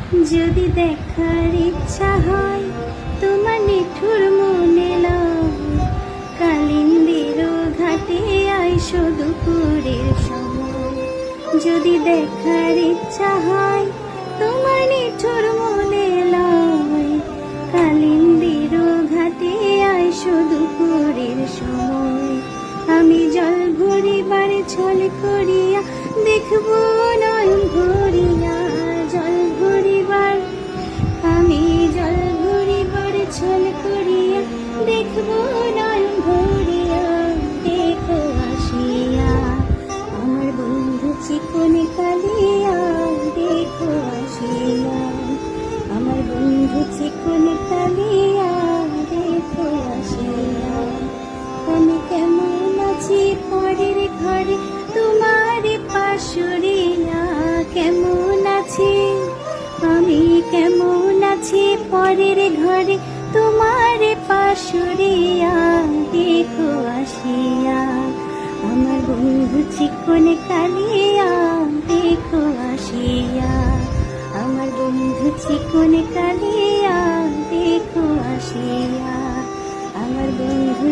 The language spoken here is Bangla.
যদি দেখার ইচ্ছা হয় তোমার নিঠুর মনে লয়, কালিন্দির ঘাটে আইসো দুপুরের সময়। যদি দেখার ইচ্ছা হয় তোমার নিঠুর মনে লয়, কালিন্দির ঘাটে আইসো দুপুরের সময়। আমি জল ভরিবার ছল করিয়া দেখবো নয়ন ভরিয়া, জল ভরিবার আমি জল ভরিবার ছল করিয়া দেখবো নয়ন ভরিয়া। দেখো আসিয়া আমার বন্ধু চিকন কালিয়া, দেখো আসিয়া আমার বন্ধু চিকন কালিয়া, দেখো আসিয়া। আমি কেমন আছি পরের ঘরে তোমার পাশুরিয়া, কেমন আছি আমি কেমন আছি পরের ঘরে তোমার পাশুরিয়া। দেখো আসিয়া আমার বন্ধু চিকন কালিয়া, দেখো আসিয়া আমার বন্ধু চিকন কালিয়া, দেখো আসিয়া আমার বন্ধু